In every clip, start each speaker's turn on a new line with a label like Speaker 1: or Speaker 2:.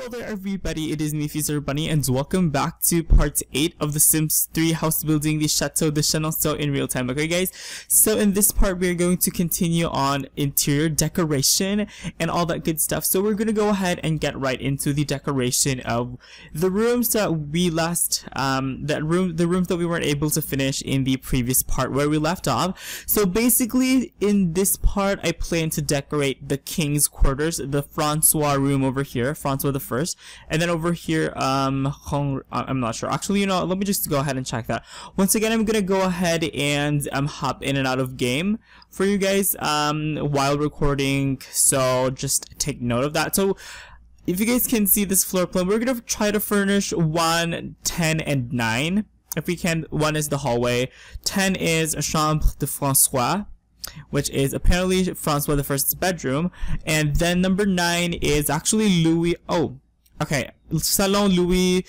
Speaker 1: Hello there everybody, it is me XFreezerBunny and welcome back to part 8 of the Sims 3 house building the Chateau de Chenonceau in real time. Okay guys, so in this part we are going to continue on interior decoration and all that good stuff. So we're going to go ahead and get right into the decoration of the rooms that we the rooms that we weren't able to finish in the previous part where we left off. So basically in this part I plan to decorate the king's quarters, the Francois room over here, Francois the First, and then over here I'm not sure, actually, you know, let me just go ahead and check that. Once again, I'm gonna go ahead and hop in and out of game for you guys while recording, so just take note of that. So if you guys can see this floor plan, we're gonna try to furnish 1, 10, and 9 if we can. 1 is the hallway, 10 is Chambre de Francois, which is apparently Francois the First's bedroom, and then number 9 is actually Louis. Oh, okay. Salon Louis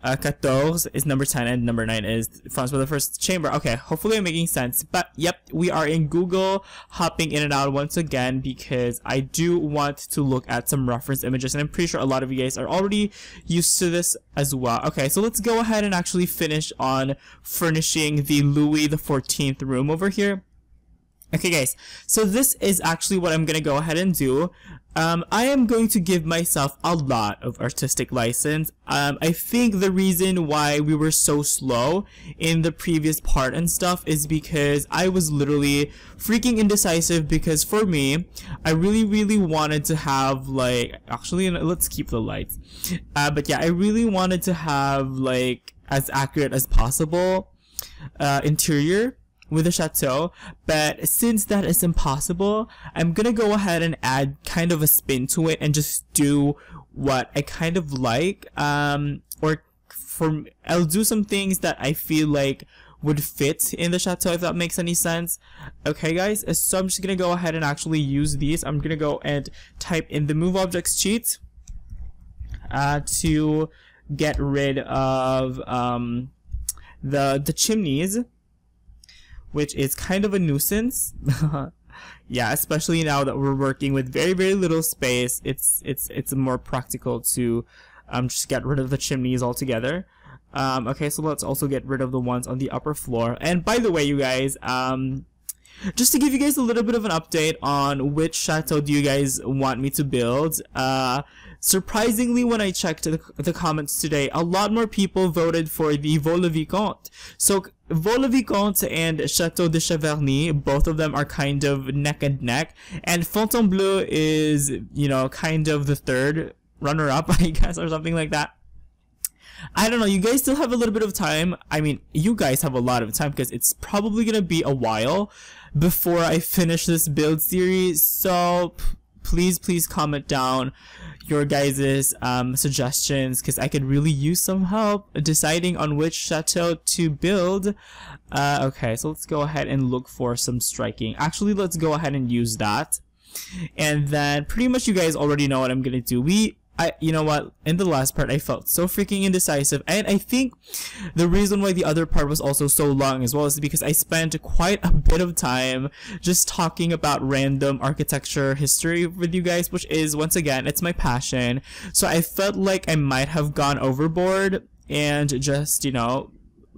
Speaker 1: XIV is number 10, and number 9 is Francois the First's chamber. Okay, hopefully I'm making sense. But yep, we are in Google, hopping in and out once again because I do want to look at some reference images, and I'm pretty sure a lot of you guys are already used to this as well. Okay, so let's go ahead and actually finish on furnishing the Louis XIV room over here. Okay guys, so this is actually what I'm gonna go ahead and do. I am going to give myself a lot of artistic license. I think the reason why we were so slow in the previous part and stuff is because I was literally freaking indecisive, because for me, I really wanted to have, like, actually, let's keep the lights. But yeah, I really wanted to have, like, as accurate as possible interior with the chateau, but since that is impossible, I'm gonna go ahead and add kind of a spin to it and just do what I kind of like, I'll do some things that I feel like would fit in the chateau, if that makes any sense. Okay guys, so I'm just gonna go ahead and actually use these. I'm gonna go and type in the move objects cheat to get rid of the chimneys, which is kind of a nuisance. Yeah, especially now that we're working with very little space, it's more practical to just get rid of the chimneys altogether. Okay, so let's also get rid of the ones on the upper floor. And by the way, you guys, just to give you guys a little bit of an update on which chateau do you guys want me to build, surprisingly, when I checked the comments today, a lot more people voted for the Vaux-le-Vicomte. So Vaux-le-Vicomte and Chateau de Cheverny, both of them are kind of neck and neck, and Fontainebleau is, you know, kind of the third runner-up, I guess, or something like that. I don't know, you guys still have a little bit of time. I mean, you guys have a lot of time because it's probably gonna be a while before I finish this build series, so please comment down your guys' suggestions, because I could really use some help deciding on which chateau to build. Okay, so let's go ahead and look for some striking. Actually, let's go ahead and use that. And then pretty much you guys already know what I'm gonna do. You know what, in the last part I felt so freaking indecisive, and I think the reason why the other part was also so long as well is because I spent quite a bit of time just talking about random architecture history with you guys, which is, once again, it's my passion. So I felt like I might have gone overboard and just, you know,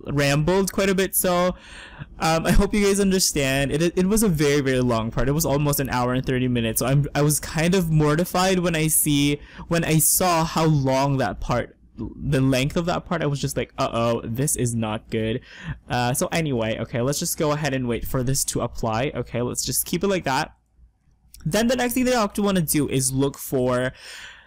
Speaker 1: rambled quite a bit. So I hope you guys understand. It was a very long part. It was almost an hour and 30 minutes. So I was kind of mortified when I saw how long that part, the length of that part. I was just like, uh-oh, this is not good. So anyway, okay, let's just go ahead and wait for this to apply. Okay, let's just keep it like that. Then the next thing that I actually want to do is look for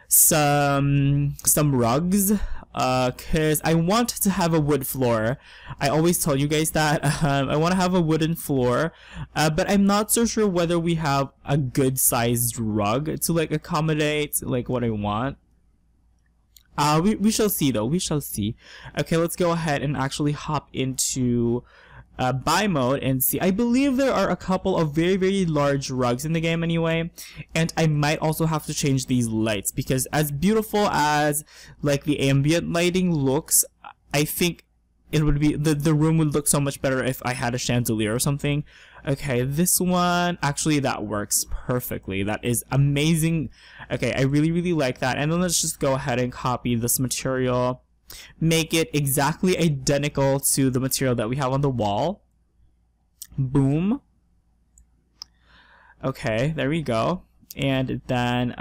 Speaker 1: some rugs, cause I want to have a wood floor. I always tell you guys that I want to have a wooden floor, but I'm not so sure whether we have a good sized rug to, like, accommodate, like, what I want. We shall see though, we shall see. Okay, let's go ahead and actually hop into buy mode and see. I believe there are a couple of very large rugs in the game anyway, and I might also have to change these lights, because as beautiful as, like, the ambient lighting looks, I think it would be, the room would look so much better if I had a chandelier or something. Okay, this one, actually that works perfectly. That is amazing. Okay, I really like that. And then let's just go ahead and copy this material, make it exactly identical to the material that we have on the wall. Boom. Okay, there we go. And then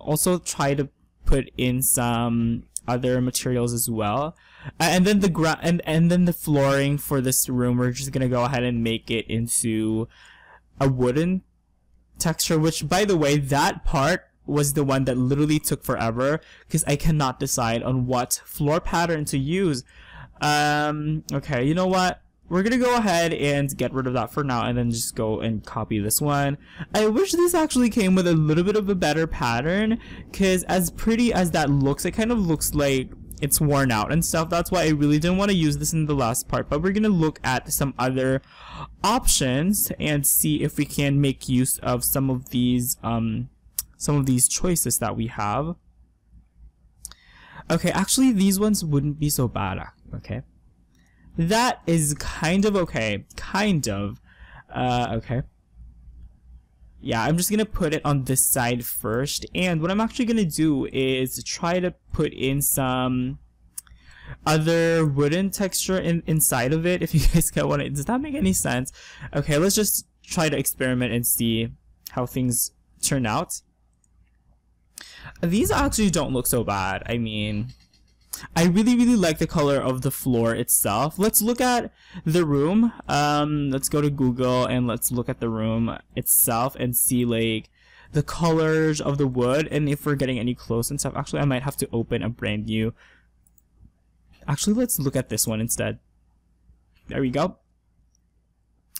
Speaker 1: also try to put in some other materials as well. And then the and then the flooring for this room, we're just gonna go ahead and make it into a wooden texture, which, by the way, that part was the one that literally took forever because I cannot decide on what floor pattern to use. Okay, you know what? We're gonna go ahead and get rid of that for now and then just go and copy this one. I wish this actually came with a little bit of a better pattern, because as pretty as that looks, it kind of looks like it's worn out and stuff. That's why I really didn't want to use this in the last part, but we're gonna look at some other options and see if we can make use of some of these choices that we have. Okay, actually these ones wouldn't be so bad. Okay, that is kind of okay. Okay. Yeah, I'm just gonna put it on this side first, and what I'm actually gonna do is try to put in some other wooden texture inside of it, if you guys get what does that make any sense? Okay, let's just try to experiment and see how things turn out. These actually don't look so bad. I mean, I really like the color of the floor itself. Let's look at the room. Let's go to Google and let's look at the room itself and see like the colors of the wood and if we're getting any close and stuff. Actually, I might have to open a brand new. Actually, let's look at this one instead. There we go.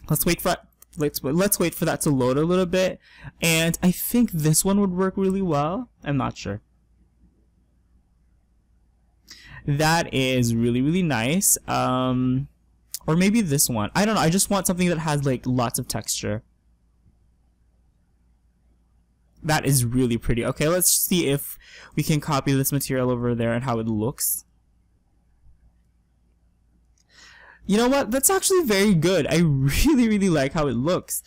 Speaker 1: Let's wait for that. Let's wait for that to load a little bit. And I think this one would work really well. I'm not sure. That is really nice. Or maybe this one. I don't know. I just want something that has like lots of texture. That is really pretty. Okay, let's see if we can copy this material over there and how it looks. You know what? That's actually very good. I really like how it looks.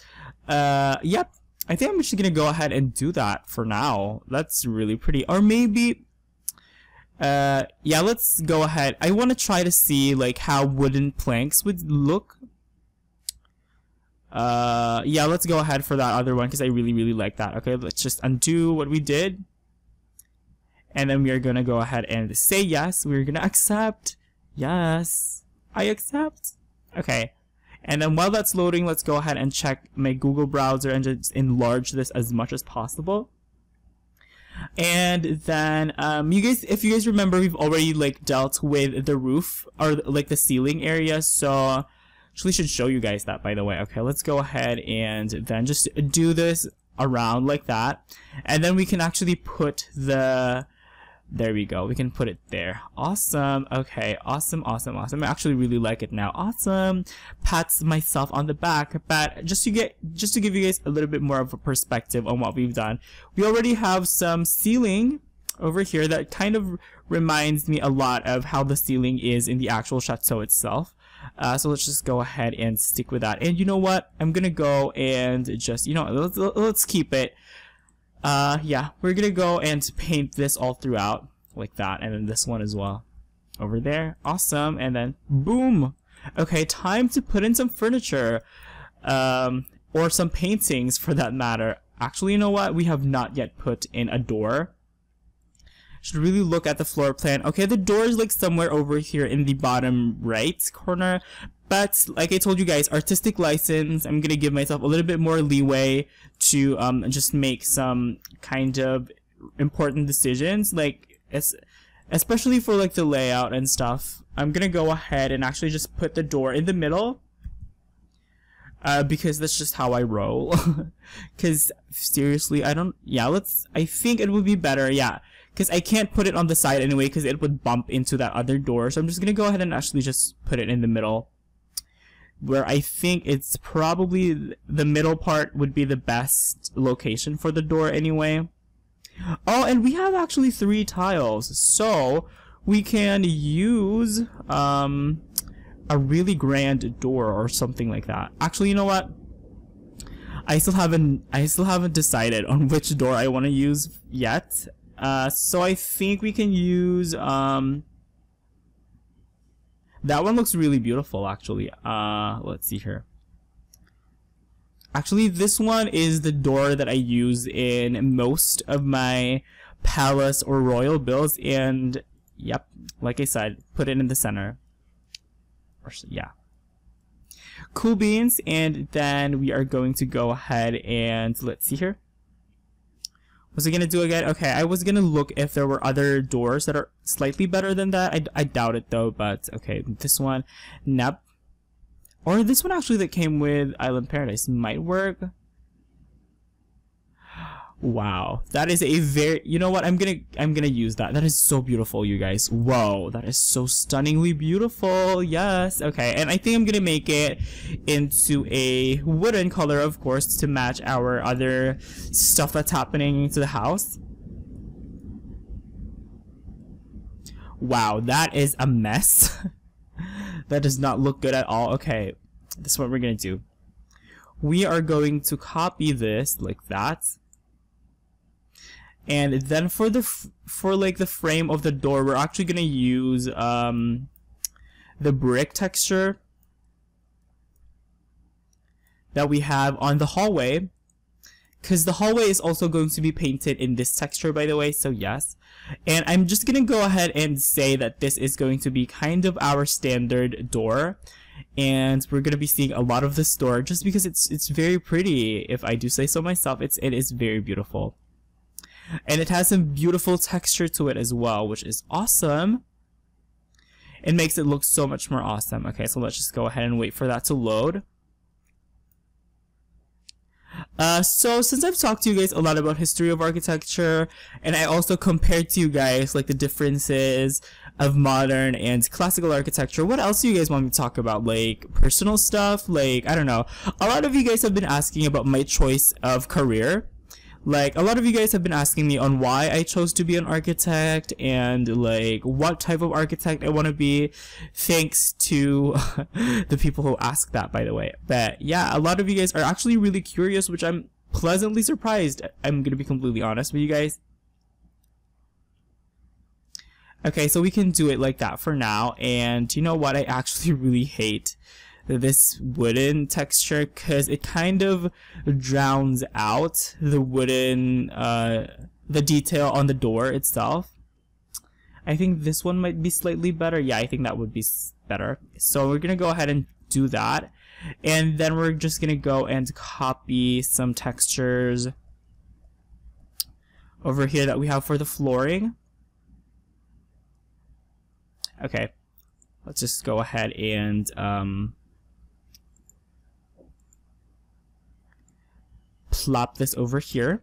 Speaker 1: Yep. I think I'm just gonna go ahead and do that for now. That's really pretty. Or maybe yeah, let's go ahead. I want to try to see like how wooden planks would look. Yeah, let's go ahead for that other one because I really like that. Okay, let's just undo what we did. And then we are gonna go ahead and say yes. We're gonna accept. Yes, I accept. Okay. And then while that's loading, let's go ahead and check my Google browser and just enlarge this as much as possible. And then you guys, if you guys remember, we've already like dealt with the roof or like the ceiling area, so actually should show you guys that, by the way. Okay, let's go ahead and then just do this around like that, and then we can actually put the, there we go, we can put it there. Awesome. Okay, awesome. I actually really like it now. Awesome. Pats myself on the back. But just to give you guys a little bit more of a perspective on what we've done, we already have some ceiling over here that kind of reminds me a lot of how the ceiling is in the actual chateau itself. So let's just go ahead and stick with that. And you know what? I'm gonna go and just, you know, let's keep it. Yeah, we're gonna go and paint this all throughout like that, and then this one as well over there. Awesome. And then boom. Okay, time to put in some furniture, or some paintings for that matter. Actually, you know what? We have not yet put in a door. Should really look at the floor plan. Okay, the door is like somewhere over here in the bottom right corner, but like I told you guys, artistic license, I'm gonna give myself a little bit more leeway to just make some kind of important decisions, like especially for like the layout and stuff. I'm gonna go ahead and actually just put the door in the middle, because that's just how I roll. Because seriously, I think it would be better, yeah, because I can't put it on the side anyway because it would bump into that other door. So I'm just gonna go ahead and actually just put it in the middle, where I think it's probably the middle part would be the best location for the door anyway. Oh, and we have actually 3 tiles, so we can use a really grand door or something like that. Actually, you know what? I still haven't decided on which door I want to use yet. So I think we can use that one looks really beautiful actually. Let's see here. Actually, this one is the door that I use in most of my palace or royal builds, and yep, like I said, put it in the center. Yeah. Cool beans, and then we are going to go ahead and let's see here. Was I gonna do again? Okay, I was gonna look if there were other doors that are slightly better than that. I doubt it though, but okay, this one, nope. Or this one actually that came with Island Paradise might work. Wow, that is a very, you know what, I'm gonna use that. That is so beautiful, you guys. Whoa, that is so stunningly beautiful. Yes. Okay, and I think I'm gonna make it into a wooden color, of course, to match our other stuff that's happening to the house. Wow, that is a mess. That does not look good at all. Okay, this is what we're gonna do. We are going to copy this like that. And then for the frame of the door, we're actually gonna use the brick texture that we have on the hallway, because the hallway is also going to be painted in this texture, by the way. So yes, and I'm just gonna go ahead and say that this is going to be kind of our standard door, and we're gonna be seeing a lot of this door just because it's very pretty. If I do say so myself, it is very beautiful. And it has some beautiful texture to it as well, which is awesome. It makes it look so much more awesome. Okay, so let's just go ahead and wait for that to load. So since I've talked to you guys a lot about history of architecture, and I also compared to you guys like the differences of modern and classical architecture, what else do you guys want me to talk about? Like personal stuff? Like, I don't know. A lot of you guys have been asking about my choice of career. Like, a lot of you guys have been asking me on why I chose to be an architect and, like, what type of architect I want to be. Thanks to the people who asked that, by the way. But, yeah, a lot of you guys are actually really curious, which I'm pleasantly surprised. I'm going to be completely honest with you guys. Okay, so we can do it like that for now. And you know what? I actually really hate this wooden texture because it kind of drowns out the wooden the detail on the door itself. I think this one might be slightly better. Yeah, I think that would be better. So we're gonna go ahead and do that, and then we're just gonna go and copy some textures over here that we have for the flooring. Okay, let's just go ahead and plop this over here.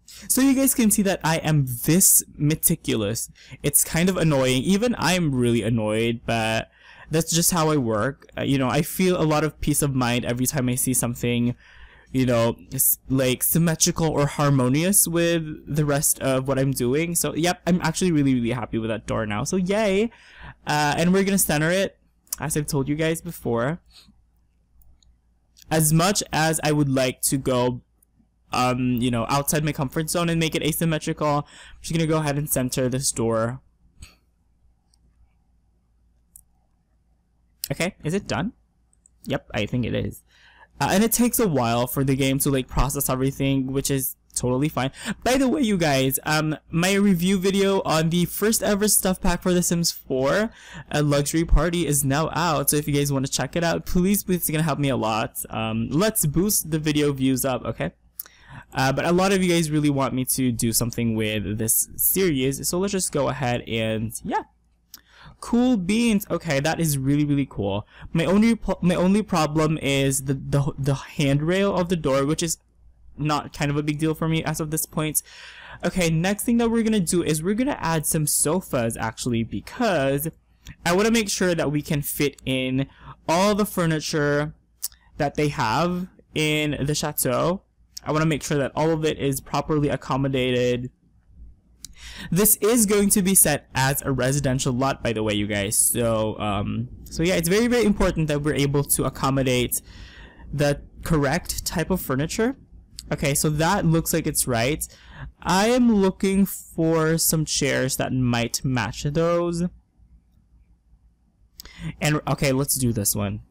Speaker 1: So you guys can see that I am this meticulous. It's kind of annoying. Even I'm really annoyed, but that's just how I work. You know, I feel a lot of peace of mind every time I see something, you know, like symmetrical or harmonious with the rest of what I'm doing. So yep, I'm actually really, really happy with that door now. So yay. And we're gonna center it, as I've told you guys before. As much as I would like to go, you know, outside my comfort zone and make it asymmetrical, I'm just gonna go ahead and center this door. Okay, is it done? Yep, I think it is. And it takes a while for the game to like process everything, which is totally fine. By the way, you guys, my review video on the first ever stuff pack for The Sims 4, a luxury party, is now out. So if you guys want to check it out, please, it's gonna help me a lot. Let's boost the video views up, okay? But a lot of you guys really want me to do something with this series, so let's just go ahead and yeah. Cool beans. Okay, that is really, really cool. My only problem is the handrail of the door, which is not kind of a big deal for me as of this point. Okay, next thing that we're gonna do is we're gonna add some sofas actually, because I want to make sure that we can fit in all the furniture that they have in the chateau. I want to make sure that all of it is properly accommodated. This is going to be set as a residential lot, by the way, you guys. So, so yeah, it's very, very important that we're able to accommodate the correct type of furniture. Okay, so that looks like it's right. I am looking for some chairs that might match those. And okay, let's do this one.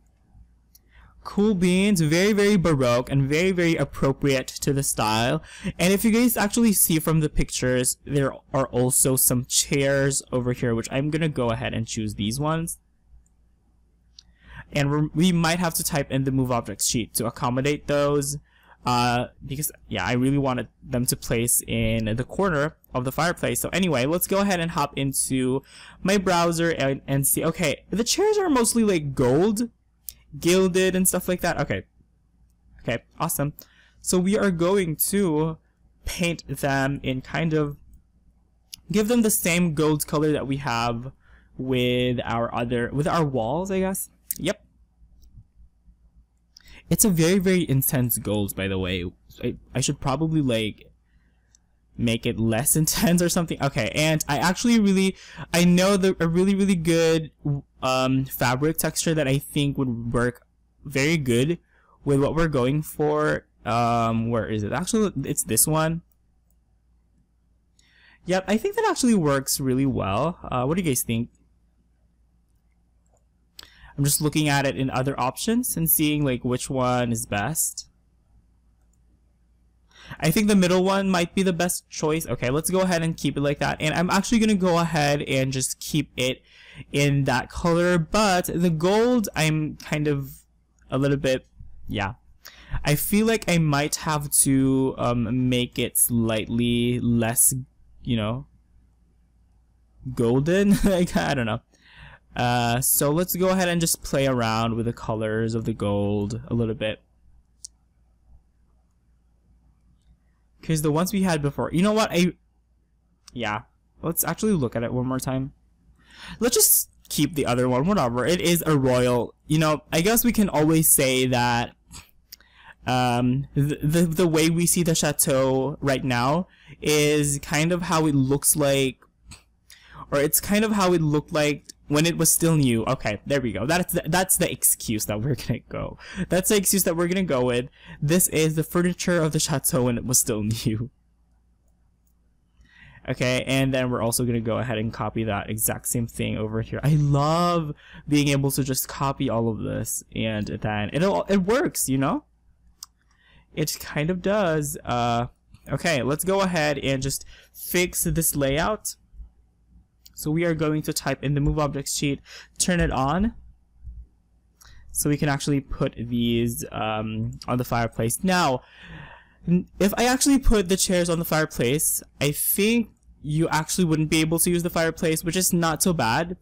Speaker 1: Cool beans, very, very baroque and very, very appropriate to the style. And if you guys actually see from the pictures, there are also some chairs over here, which I'm gonna go ahead and choose these ones. And we might have to type in the move objects sheet to accommodate those, because yeah, I really wanted them to place in the corner of the fireplace. So anyway, let's go ahead and hop into my browser and see. Okay, the chairs are mostly like gold, gilded and stuff like that. Okay, awesome. So we are going to paint them in kind of, give them the same gold color that we have with our walls, I guess. Yep. It's a very, very intense gold, by the way. I should probably like make it less intense or something. Okay, and I actually I know a really, really good fabric texture that I think would work very good with what we're going for. Where is it? Actually, it's this one. Yep, I think that actually works really well. What do you guys think? I'm just looking at it in other options and seeing like which one is best. I think the middle one might be the best choice. Okay, let's go ahead and keep it like that. And I'm actually going to go ahead and just keep it in that color. But the gold, I'm kind of a little bit, yeah. I feel like I might have to make it slightly less, you know, golden. Like, I don't know. So let's go ahead and just play around with the colors of the gold a little bit. Because the ones we had before, you know what, yeah, let's actually look at it one more time. Let's just keep the other one, whatever. It is a royal, you know, I guess we can always say that the way we see the chateau right now is kind of how it looks like, or it's kind of how it looked like when it was still new. Okay, there we go. That's the excuse that we're gonna go. That's the excuse that we're gonna go with. This is the furniture of the chateau when it was still new. Okay, and then we're also gonna go ahead and copy that exact same thing over here. I love being able to just copy all of this, and then it works, you know? It kind of does. Okay, let's go ahead and just fix this layout. So we are going to type in the move objects sheet, turn it on, so we can actually put these on the fireplace. Now, if I actually put the chairs on the fireplace, I think you actually wouldn't be able to use the fireplace, which is not so bad,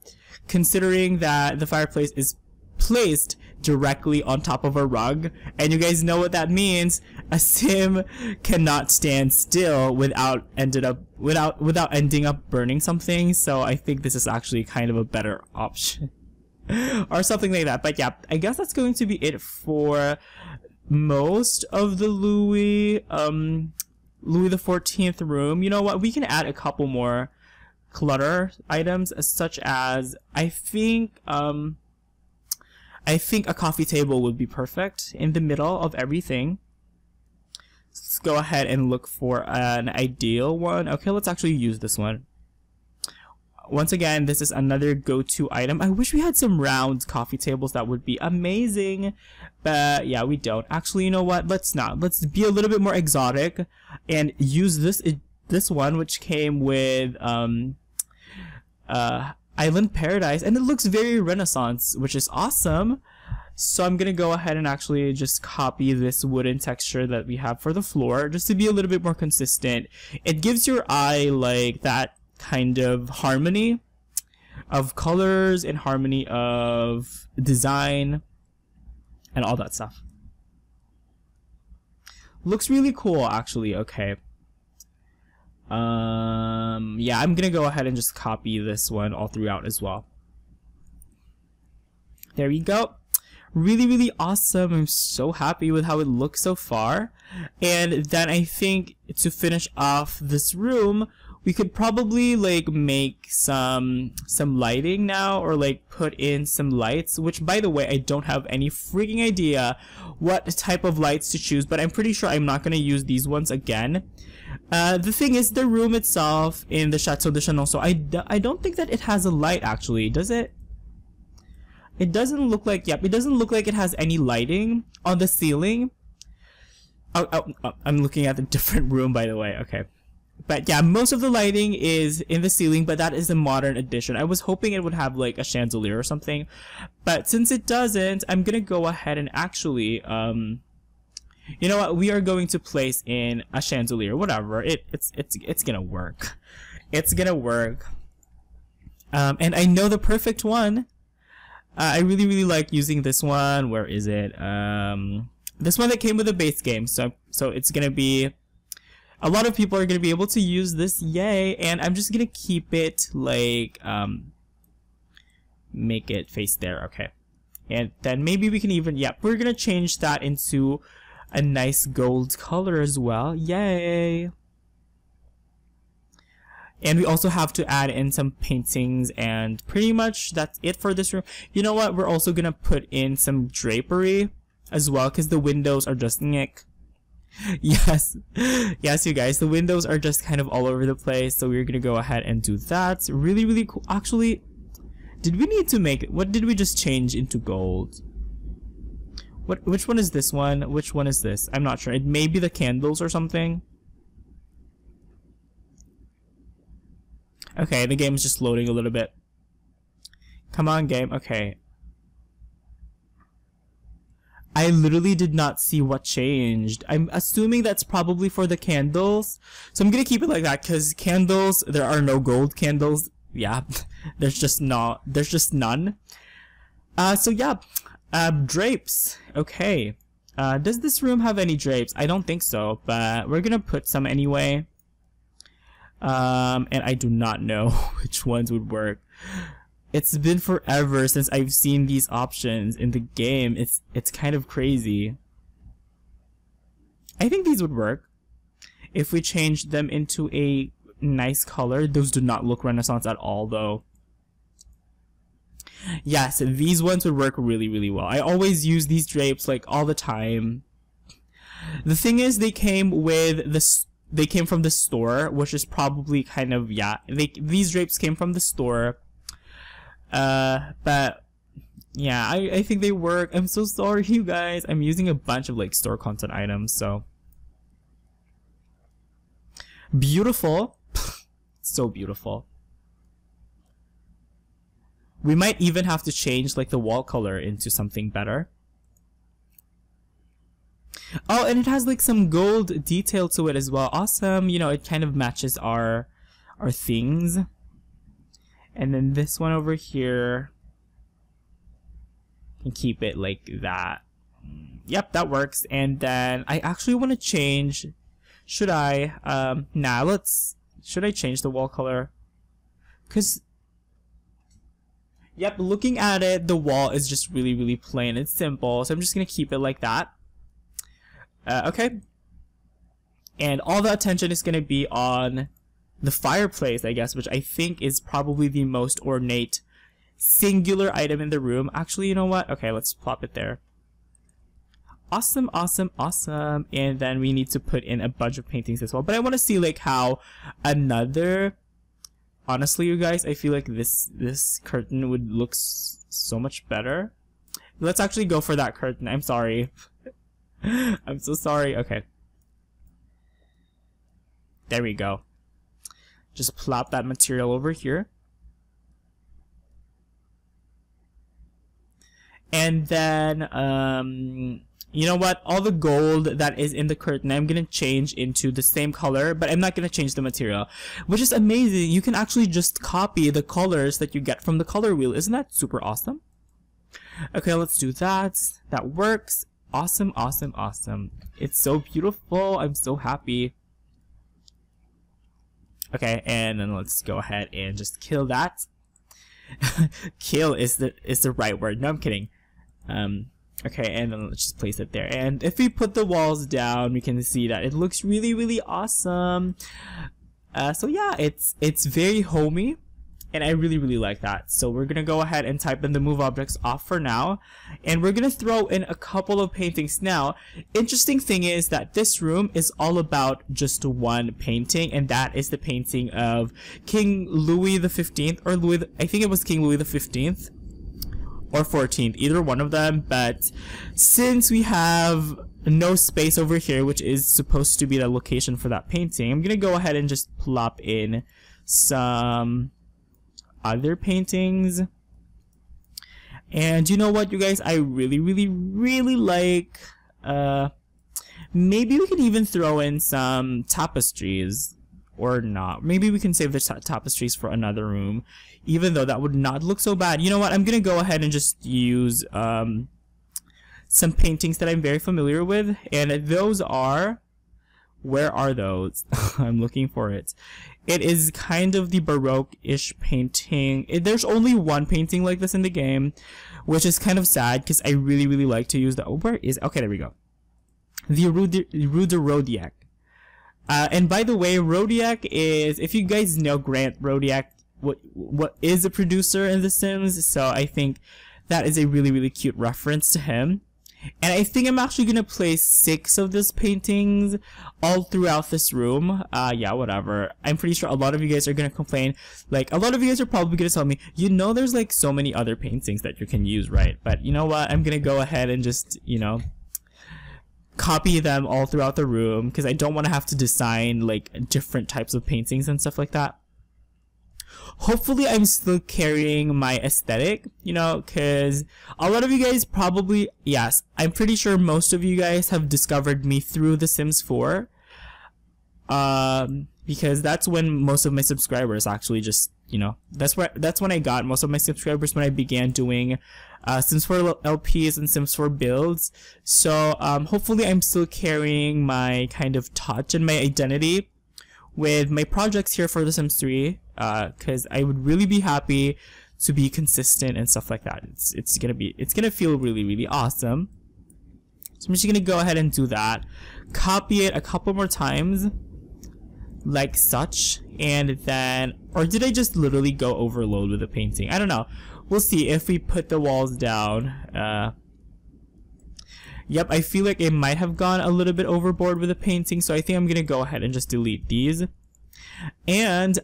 Speaker 1: considering that the fireplace is placed directly on top of a rug, and you guys know what that means. A sim cannot stand still without ending up burning something. So I think this is actually kind of a better option or something like that. But yeah, I guess that's going to be it for most of the Louis the 14th room. You know what, we can add a couple more clutter items, such as I think a coffee table would be perfect in the middle of everything. Let's go ahead and look for an ideal one. Okay, let's actually use this one. Once again, this is another go-to item. I wish we had some round coffee tables. That would be amazing. But yeah, we don't. Actually, you know what? Let's not. Let's be a little bit more exotic and use this one, which came with Island Paradise, and it looks very Renaissance, which is awesome. So I'm gonna go ahead and actually just copy this wooden texture that we have for the floor, just to be a little bit more consistent. It gives your eye like that kind of harmony of colors and harmony of design and all that stuff. Looks really cool, actually. Okay. Yeah, I'm gonna go ahead and just copy this one all throughout as well. There we go. Really, really awesome. I'm so happy with how it looks so far. And then I think to finish off this room, we could probably like make some lighting now, or like put in some lights, which by the way, I don't have any freaking idea what type of lights to choose, but I'm pretty sure I'm not going to use these ones again. The thing is, the room itself in the Chateau de Chenonceau, I don't think that it has a light actually, does it? It doesn't look like, yep, it doesn't look like it has any lighting on the ceiling. Oh, I'm looking at a different room, by the way. Okay. But yeah, most of the lighting is in the ceiling, but that is a modern addition. I was hoping it would have like a chandelier or something, but since it doesn't, I'm gonna go ahead and actually, you know what? We are going to place in a chandelier, whatever. It's gonna work. It's gonna work. And I know the perfect one. I really like using this one. Where is it? This one that came with the base game. So it's gonna be, a lot of people are gonna be able to use this. Yay! And I'm just gonna keep it like make it face there. Okay. And then maybe we can even, yep, we're gonna change that into a nice gold color as well. Yay! And we also have to add in some paintings, and pretty much that's it for this room. You know what? We're also gonna put in some drapery as well, because the windows are just nick. Yes, you guys, the windows are just kind of all over the place, so we're gonna go ahead and do that. Really cool. Actually, did we need to make, what did we just change into gold? Which one is this one? Which one is this? I'm not sure. It may be the candles or something. Okay, the game is just loading a little bit. Come on, game. Okay. I literally did not see what changed. I'm assuming that's probably for the candles. So I'm gonna keep it like that, because candles, there are no gold candles. Yeah, there's just none. So yeah, drapes. Okay. Does this room have any drapes? I don't think so, but we're gonna put some anyway. And I do not know which ones would work. It's been forever since I've seen these options in the game. It's kind of crazy. I think these would work if we changed them into a nice color. Those do not look Renaissance at all though. Yes, these ones would work really well. I always use these drapes like all the time. The thing is, they came with this. They came from the store, which is probably kind of, yeah. These drapes came from the store. But yeah, I think they work. I'm so sorry, you guys. I'm using a bunch of like store content items, so beautiful. So beautiful. We might even have to change like the wall color into something better. Oh, and it has like some gold detail to it as well. Awesome. You know, it kind of matches our things. And then this one over here, can keep it like that. Yep, that works. And then I actually want to change, should I? Should I change the wall color? Cause yep, looking at it, the wall is just really plain. It's simple, so I'm just gonna keep it like that. Okay. And all the attention is gonna be on the fireplace, I guess, which I think is probably the most ornate singular item in the room. Actually, you know what? Okay, let's plop it there. Awesome. And then we need to put in a bunch of paintings as well. But I want to see like how another, honestly, you guys, I feel like this curtain would look so much better. Let's actually go for that curtain. I'm sorry. I'm so sorry. Okay. There we go. Just plop that material over here. And then, you know what? All the gold that is in the curtain, I'm going to change into the same color, but I'm not going to change the material, which is amazing. You can actually just copy the colors that you get from the color wheel. Isn't that super awesome? Okay, let's do that. That works. Awesome. It's so beautiful. I'm so happy. Okay, and then let's go ahead and just kill that. Kill is the right word. No, I'm kidding. Okay, and then let's just place it there. And if we put the walls down, we can see that it looks really awesome. So yeah, it's very homey, and I really like that. So we're gonna go ahead and type in the move objects off for now, and we're gonna throw in a couple of paintings now. Interesting thing is that this room is all about just one painting, and that is the painting of King Louis the 15th, or I think it was King Louis the 15th or 14th, either one of them. But since we have no space over here, which is supposed to be the location for that painting, I'm gonna go ahead and just plop in some other paintings. And you know what, you guys, I really like, maybe we could even throw in some tapestries, or not. Maybe we can save the tapestries for another room, even though that would not look so bad. You know what, I'm gonna go ahead and just use some paintings that I'm very familiar with, and those are, where are those? I'm looking for it. It is kind of the Baroque-ish painting. There's only one painting like this in the game, which is kind of sad because I really like to use the, where is, okay, there we go. The Rue de Rodiac. And by the way, Rodiac is, if you guys know Grant Rodiac, what is a producer in The Sims, so I think that is a really cute reference to him. And I think I'm actually gonna place 6 of these paintings all throughout this room. Yeah, whatever. I'm pretty sure a lot of you guys are gonna complain. Like, a lot of you guys are probably gonna tell me, you know, there's like so many other paintings that you can use, right? But you know what? I'm gonna go ahead and just, you know, copy them all throughout the room, because I don't want to have to design like different types of paintings and stuff like that. Hopefully I'm still carrying my aesthetic, you know, because a lot of you guys probably, yes, I'm pretty sure most of you guys have discovered me through The Sims 4. Because that's when most of my subscribers actually just, you know, that's when I got most of my subscribers, when I began doing Sims 4 LPs and Sims 4 builds. So hopefully I'm still carrying my kind of touch and my identity with my projects here for The Sims 3, because I would really be happy to be consistent and stuff like that. It's gonna feel really awesome. So I'm just gonna go ahead and do that, copy it a couple more times, like such, and then, or did I just literally go overload with the painting? I don't know. We'll see if we put the walls down. Yep, I feel like it might have gone a little bit overboard with the painting, so I think I'm gonna go ahead and just delete these. And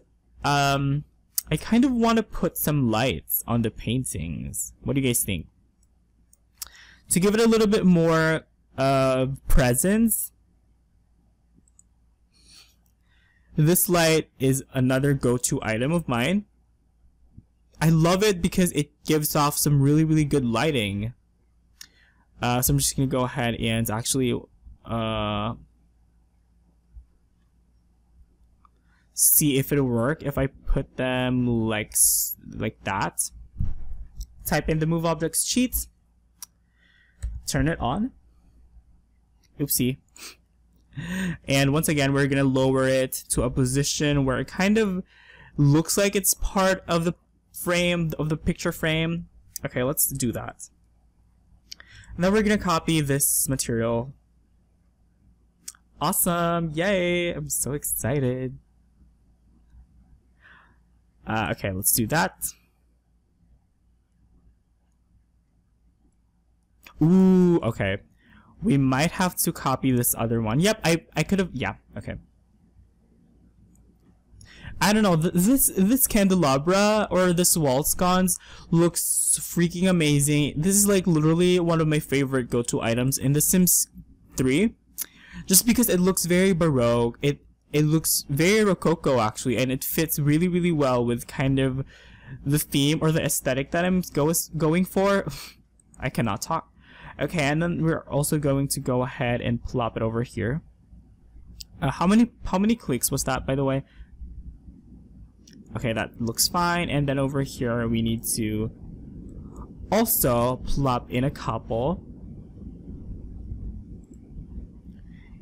Speaker 1: I kind of want to put some lights on the paintings. What do you guys think? To give it a little bit more presence. This light is another go-to item of mine. I love it because it gives off some really good lighting. So I'm just gonna go ahead and actually see if it'll work if I put them like that. Type in the move objects cheat, turn it on. Oopsie. And once again, we're gonna lower it to a position where it kind of looks like it's part of the frame, of the picture frame. Okay, let's do that. And then we're gonna copy this material. Awesome! Yay! I'm so excited. Okay, let's do that. Ooh, okay. We might have to copy this other one. Yep, I could have, yeah, okay. I don't know, this candelabra or this wall sconce looks freaking amazing. This is like literally one of my favorite go-to items in The Sims 3. Just because it looks very Baroque, it looks very Rococo actually, and it fits really well with kind of the theme or the aesthetic that I'm going for. I cannot talk. Okay, and then we're also going to go ahead and plop it over here. How many clicks was that, by the way? Okay, that looks fine. And then over here we need to also plop in a couple.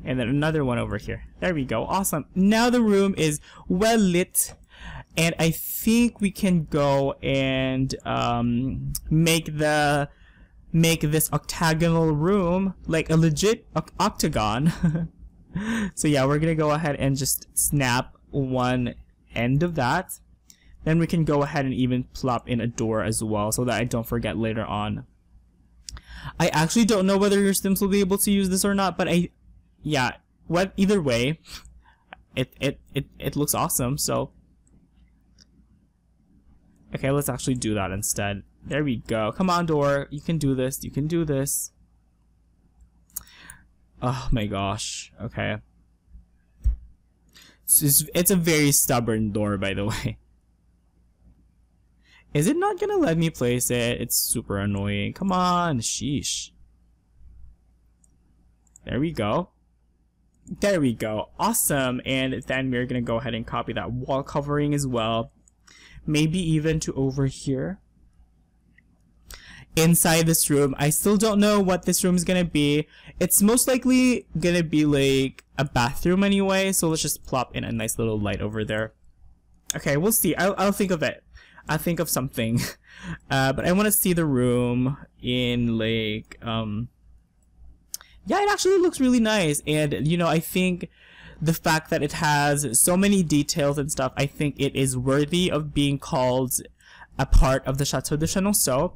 Speaker 1: And then another one over here. There we go. Awesome. Now the room is well lit. And I think we can go and make this octagonal room like a legit octagon. So yeah, we're gonna go ahead and just snap one end of that. Then we can go ahead and even plop in a door as well so that I don't forget later on. I actually don't know whether your Sims will be able to use this or not, but either way, it looks awesome. So okay, let's actually do that instead. There we go. Come on, door. You can do this. You can do this. Oh my gosh. Okay. It's a very stubborn door, by the way. Is it not gonna let me place it? It's super annoying. Come on. Sheesh. There we go. There we go. Awesome. And then we're gonna go ahead and copy that wall covering as well. Maybe even to over here. Inside this room, I still don't know what this room is gonna be. It's most likely gonna be like a bathroom anyway, so let's just plop in a nice little light over there. Okay, we'll see. I'll think of it. I'll think of something. But I want to see the room in like yeah, it actually looks really nice. And you know, I think the fact that it has so many details and stuff, I think it is worthy of being called a part of the Chateau de Chenonceau.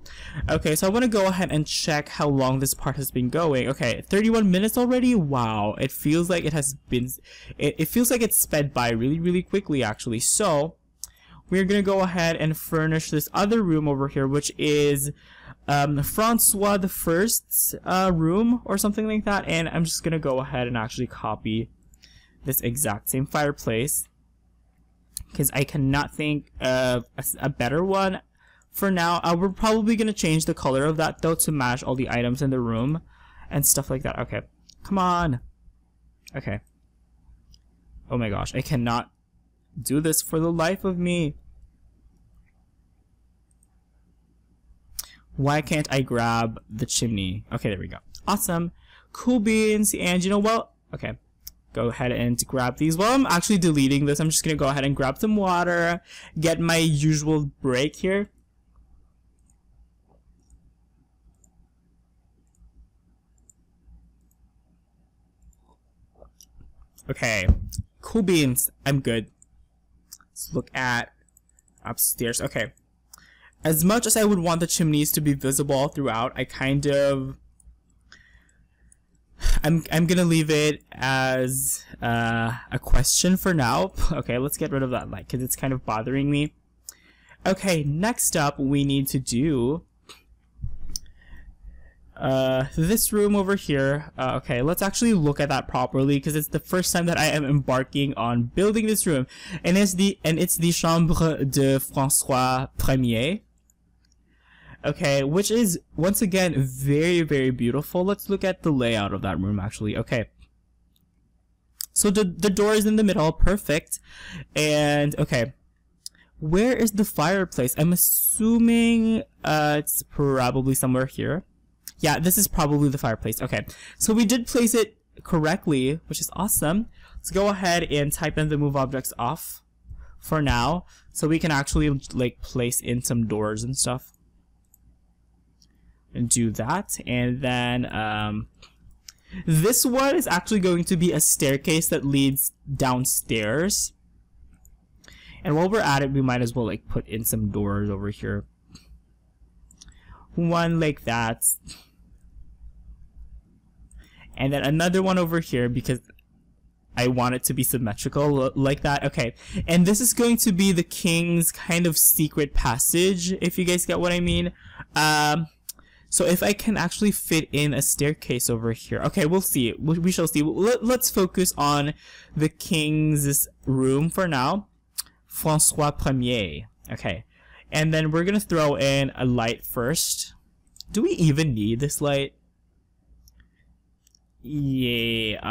Speaker 1: Okay, so I want to go ahead and check how long this part has been going. Okay, 31 minutes already? Wow, it feels like it has been, it feels like it's sped by really, really quickly actually. So, we're gonna go ahead and furnish this other room over here, which is Francois the First's room or something like that. And I'm just gonna go ahead and actually copy this exact same fireplace, because I cannot think of a better one for now. We're probably going to change the color of that though to match all the items in the room and stuff like that. Okay, come on. Okay. Oh my gosh, I cannot do this for the life of me. Why can't I grab the chimney? Okay, there we go. Awesome. Cool beans. And you know what? Okay. Go ahead and grab these. While I'm actually deleting this, I'm just gonna go ahead and grab some water, get my usual break here. Okay, cool beans. I'm good. Let's look at upstairs. Okay, as much as I would want the chimneys to be visible throughout, I kind of I'm gonna leave it as a question for now. Okay, let's get rid of that light because it's kind of bothering me. Okay, next up we need to do this room over here. Okay, let's actually look at that properly because it's the first time that I am embarking on building this room, and it's the Chambre de François Premier. Okay, which is, once again, very, very beautiful. Let's look at the layout of that room, actually. Okay. So the door is in the middle. Perfect. And, okay. Where is the fireplace? I'm assuming it's probably somewhere here. Yeah, this is probably the fireplace. Okay. So we did place it correctly, which is awesome. Let's go ahead and type in the move objects off for now, so we can actually, like, place in some doors and stuff. And do that, and then this one is actually going to be a staircase that leads downstairs. And while we're at it, we might as well like put in some doors over here. One like that, and then another one over here because I want it to be symmetrical like that. Okay, and this is going to be the king's kind of secret passage, if you guys get what I mean. So if I can actually fit in a staircase over here. Okay, we'll see. We shall see. Let's focus on the king's room for now. François Premier. Okay. And then we're going to throw in a light first. Do we even need this light? Yeah.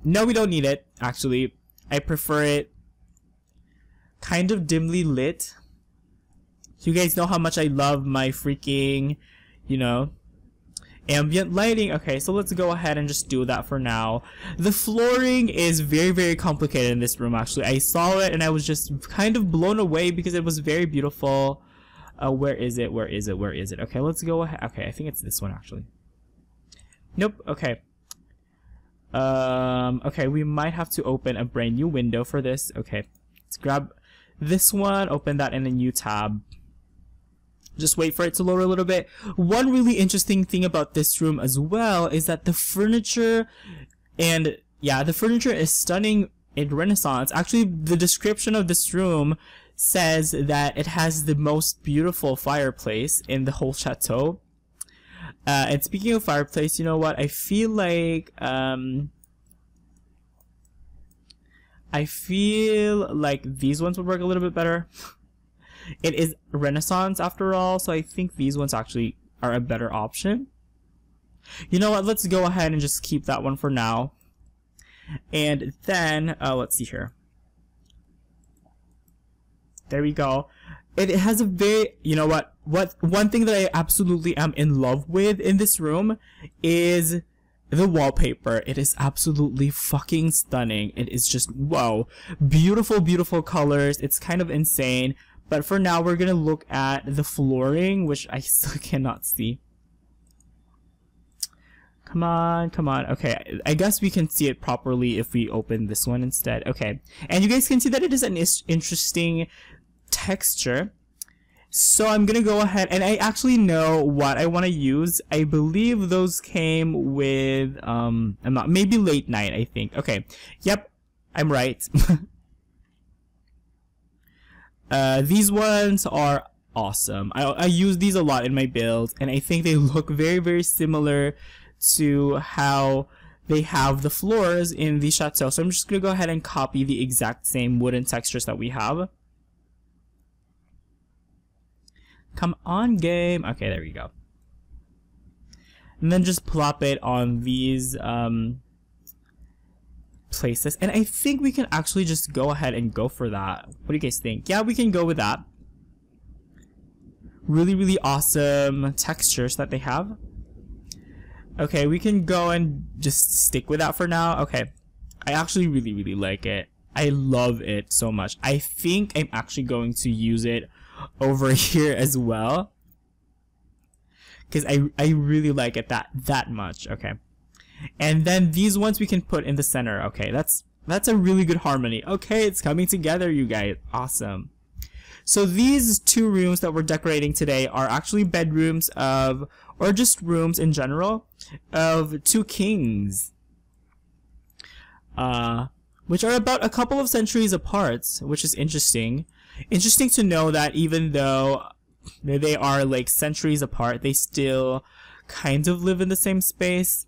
Speaker 1: No, we don't need it, actually. I prefer it kind of dimly lit. You guys know how much I love my freaking, you know, ambient lighting. Okay, so let's go ahead and just do that for now. The flooring is very, very complicated in this room, actually. I saw it and I was just kind of blown away because it was very beautiful. Where is it? Where is it? Where is it? Okay, let's go ahead. Okay, I think it's this one, actually. Nope. Okay. Okay, we might have to open a brand new window for this. Okay, let's grab this one, open that in a new tab. Just wait for it to load a little bit. One really interesting thing about this room as well is that the furniture, and yeah, the furniture is stunning in Renaissance. Actually, the description of this room says that it has the most beautiful fireplace in the whole chateau. And speaking of fireplace, you know what? I feel like these ones would work a little bit better. It is Renaissance after all, so I think these ones actually are a better option. You know what? Let's go ahead and just keep that one for now. And then, let's see here. There we go. It has a very, you know what? One thing that I absolutely am in love with in this room is the wallpaper. It is absolutely fucking stunning. It is just, whoa. Beautiful, beautiful colors. It's kind of insane. But for now, we're gonna look at the flooring, which I still cannot see. Come on, come on. Okay, I guess we can see it properly if we open this one instead. Okay, and you guys can see that it is an interesting texture. So I'm gonna go ahead, and I actually know what I want to use. I believe those came with, maybe late night, I think. Okay, yep, I'm right. These ones are awesome. I use these a lot in my builds, and I think they look very, very similar to how they have the floors in the chateau. So I'm just gonna go ahead and copy the exact same wooden textures that we have. Come on, game. Okay, there we go. And then just plop it on these places. And I think we can actually just go ahead and go for that. What do you guys think? Yeah, we can go with that. Really, really awesome textures that they have. Okay, we can go and just stick with that for now. Okay, I actually really, really like it. I love it so much. I think I'm actually going to use it over here as well, because I really like it that much. Okay, and then these ones we can put in the center. Okay, that's a really good harmony. Okay, it's coming together, you guys. Awesome. So these two rooms that we're decorating today are actually bedrooms of, or just rooms in general, of two kings, which are about a couple of centuries apart, which is interesting. Interesting to know that even though they are like centuries apart, they still kind of live in the same space.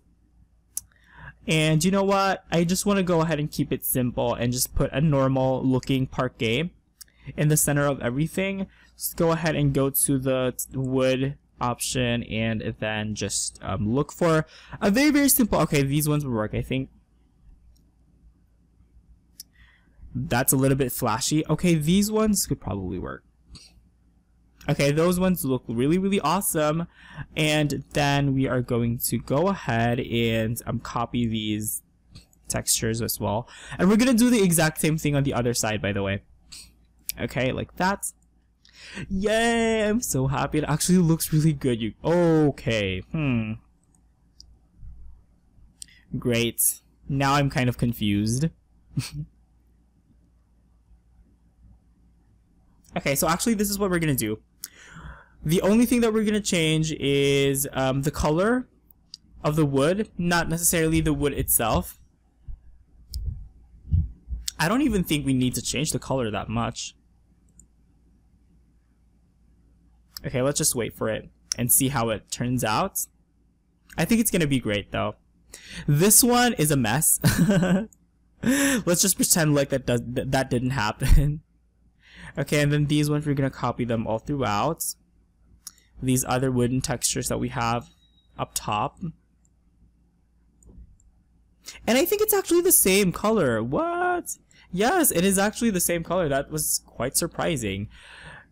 Speaker 1: And you know what? I just want to go ahead and keep it simple and just put a normal looking parquet in the center of everything. Just go ahead and go to the wood option and then just look for a very, very simple. Okay, these ones will work, I think. That's a little bit flashy. Okay, these ones could probably work. Okay, those ones look really, really awesome. And then we are going to go ahead and copy these textures as well. And we're going to do the exact same thing on the other side, by the way. Okay, like that. Yay, I'm so happy. It actually looks really good. Okay, Great. Now I'm kind of confused. Okay, so actually this is what we're gonna do. The only thing that we're gonna change is the color of the wood, not necessarily the wood itself. I don't even think we need to change the color that much. Okay, let's just wait for it and see how it turns out. I think it's gonna be great though. This one is a mess. Let's just pretend like that didn't happen. Okay, and then these ones, we're gonna copy them all throughout. These other wooden textures that we have up top. And I think it's actually the same color. What? Yes, it is actually the same color. That was quite surprising.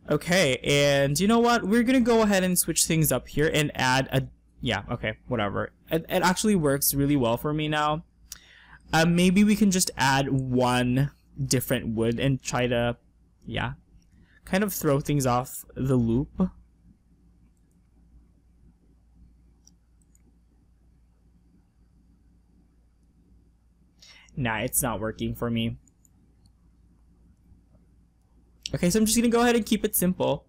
Speaker 1: Okay, and you know what? We're gonna go ahead and switch things up here and add a... Yeah, okay, whatever. It actually works really well for me now. Maybe we can just add one different wood and try to... Yeah, kind of throw things off the loop. Nah, it's not working for me. Okay, so I'm just gonna go ahead and keep it simple.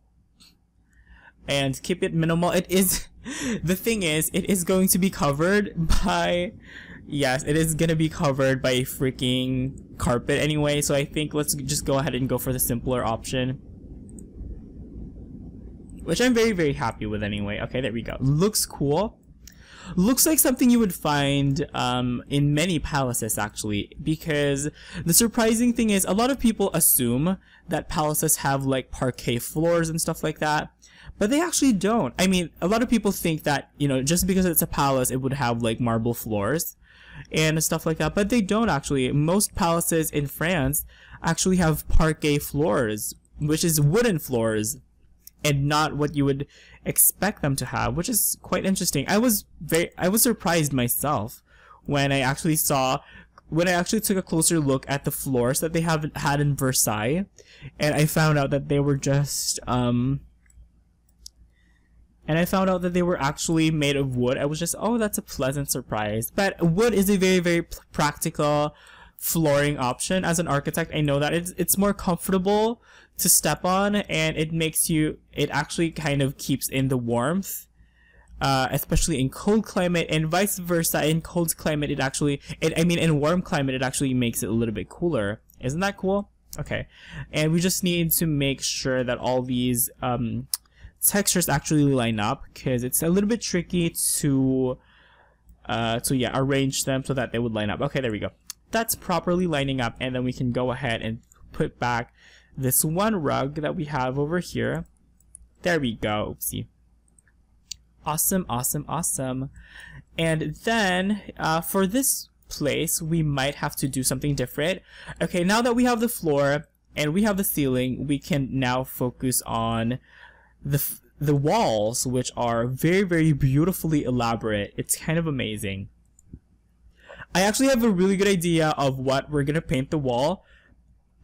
Speaker 1: And keep it minimal. It is, the thing is, it is going to be covered by, yes, it is gonna be covered by a freaking carpet anyway, so I think let's just go ahead and go for the simpler option. Which I'm very, very happy with anyway. Okay, there we go. Looks cool. Looks like something you would find in many palaces actually, because the surprising thing is a lot of people assume that palaces have like parquet floors and stuff like that, but they actually don't. I mean, a lot of people think that, you know, just because it's a palace it would have like marble floors and stuff like that, but they don't actually. Most palaces in France actually have parquet floors, which is wooden floors, and not what you would expect them to have, which is quite interesting. I was surprised myself when I actually took a closer look at the floors that they had in Versailles, and I found out that they were just actually made of wood. I was just, oh, that's a pleasant surprise. But wood is a very, very practical flooring option. As an architect, I know that it's more comfortable to step on, and it actually kind of keeps in the warmth, especially in cold climate, and vice versa. In cold climate, in warm climate, it actually makes it a little bit cooler. Isn't that cool? Okay, and we just need to make sure that all these textures actually line up, because it's a little bit tricky to arrange them so that they would line up. Okay, there we go. That's properly lining up, and then we can go ahead and put back this one rug that we have over here. There we go. Oopsie. Awesome, awesome, awesome. And then for this place, we might have to do something different. Okay, now that we have the floor and we have the ceiling, we can now focus on the walls, which are very, very beautifully elaborate. It's kind of amazing. I actually have a really good idea of what we're gonna paint the wall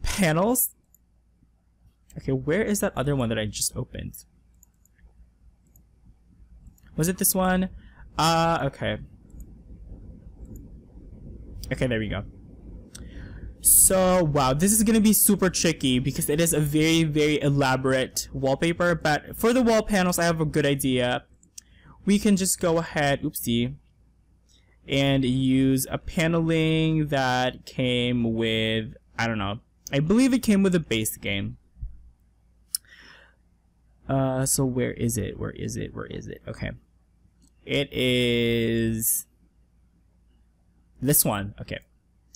Speaker 1: panels. Okay, where is that other one that I just opened? Was it this one? Okay. Okay, there we go. So, wow, this is gonna be super tricky because it is a very, very elaborate wallpaper, but for the wall panels, I have a good idea. We can just go ahead, oopsie, and use a paneling that came with, I don't know, I believe it came with a base game. So where is it? Where is it? Where is it? Okay. It is this one. Okay.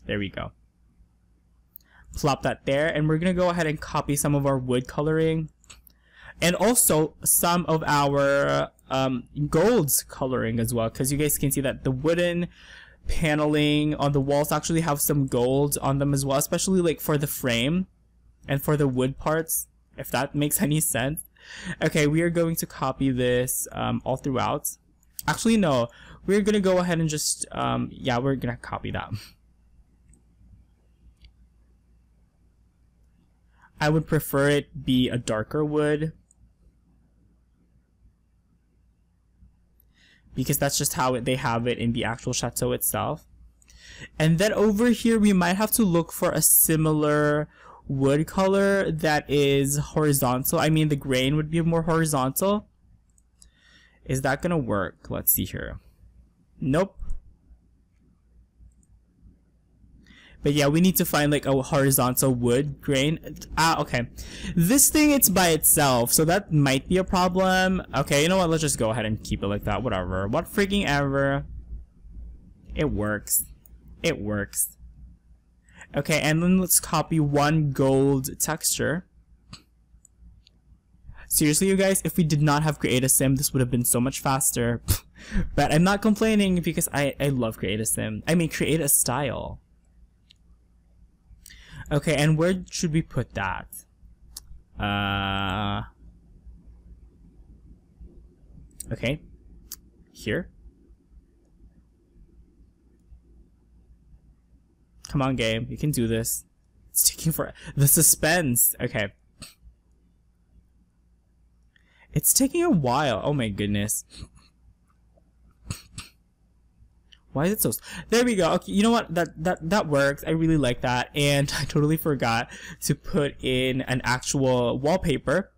Speaker 1: There we go. Plop that there, and we're gonna go ahead and copy some of our wood coloring, and also some of our golds coloring as well, because you guys can see that the wooden paneling on the walls actually have some gold on them as well, especially like for the frame and for the wood parts, if that makes any sense. Okay, we are going to copy this all throughout. Actually, no, we're gonna go ahead and just yeah, we're gonna copy that. I would prefer it be a darker wood, because that's just how they have it in the actual chateau itself. And then over here we might have to look for a similar wood color that is horizontal. I mean, the grain would be more horizontal. Is that gonna work? Let's see here. Nope. But yeah, we need to find like a horizontal wood grain. Okay. This thing, it's by itself, so that might be a problem. Okay, you know what? Let's just go ahead and keep it like that. Whatever. What freaking ever. It works. It works. Okay, and then let's copy one gold texture. Seriously, you guys, if we did not have Create a Sim, this would have been so much faster. But I'm not complaining because I love Create a Sim. I mean, Create a Style. Okay, and where should we put that? Okay. Here. Come on, game. You can do this. It's taking for the suspense. Okay. It's taking a while. Oh my goodness. Why is it so... There we go. Okay, you know what? That works. I really like that. And I totally forgot to put in an actual wallpaper.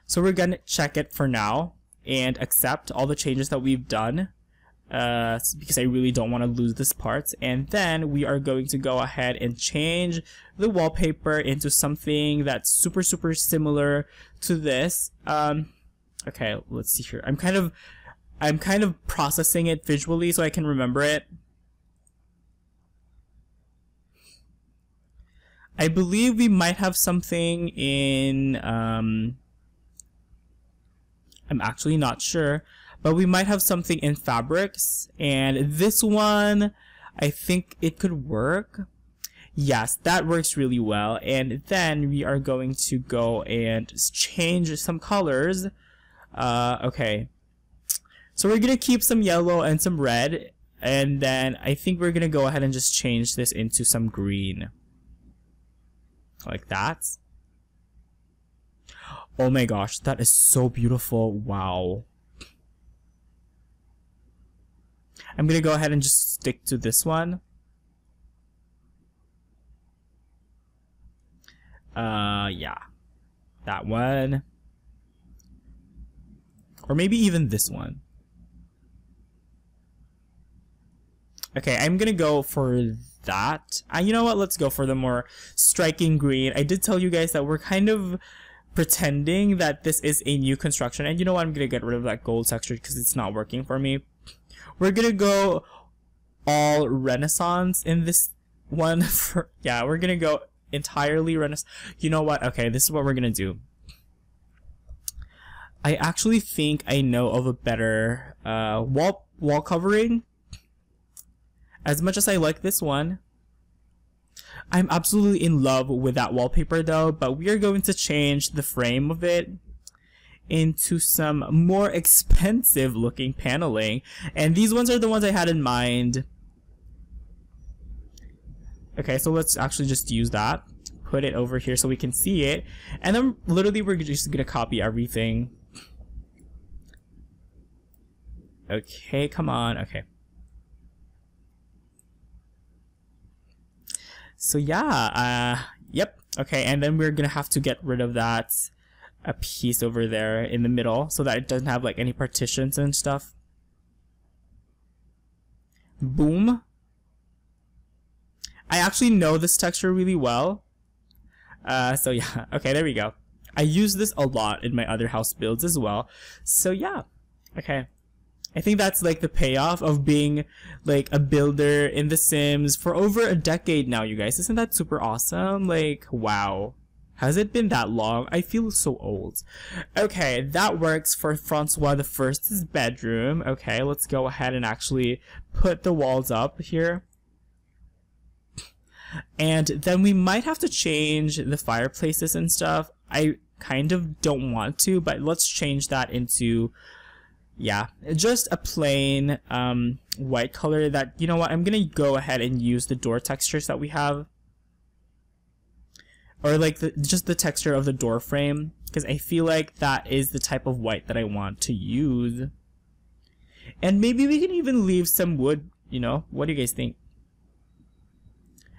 Speaker 1: So we're gonna check it for now and accept all the changes that we've done. Because I really don't want to lose this part. And then we are going to go ahead and change the wallpaper into something that's super similar to this. Okay, let's see here. I'm kind of processing it visually so I can remember it. I believe we might have something in I'm actually not sure, but we might have something in fabrics, and this one, I think it could work. Yes, that works really well. And then we are going to go and change some colors. Okay. So we're gonna keep some yellow and some red, and then I think we're gonna go ahead and just change this into some green. Like that. Oh my gosh, that is so beautiful. Wow. I'm gonna go ahead and just stick to this one. Yeah. That one. Or maybe even this one. Okay, I'm gonna go for that. You know what? Let's go for the more striking green. I did tell you guys that we're kind of pretending that this is a new construction. And you know what? I'm gonna get rid of that gold texture because it's not working for me. We're gonna go all Renaissance in this one. Yeah, we're gonna go entirely Renaissance. You know what? Okay, this is what we're gonna do. I actually think I know of a better wall covering. As much as I like this one, I'm absolutely in love with that wallpaper though, but we are going to change the frame of it into some more expensive looking paneling, and these ones are the ones I had in mind. Okay, so let's actually just use that, put it over here so we can see it, and then literally we're just gonna copy everything. Okay, come on. Okay. So yeah, yep. Okay, and then we're gonna have to get rid of that a piece over there in the middle so that it doesn't have like any partitions and stuff. Boom. I actually know this texture really well. So yeah, okay, there we go. I use this a lot in my other house builds as well. So yeah, okay. I think that's like the payoff of being like a builder in The Sims for over a decade now, you guys. Isn't that super awesome? Like, wow. Has it been that long? I feel so old. Okay, that works for Francois the First's bedroom. Okay, let's go ahead and actually put the walls up here. And then we might have to change the fireplaces and stuff. I kind of don't want to, but let's change that into... yeah, just a plain white color that, you know what, I'm gonna go ahead and use the door textures that we have. Or like just the texture of the door frame, because I feel like that is the type of white that I want to use. And maybe we can even leave some wood, you know, what do you guys think?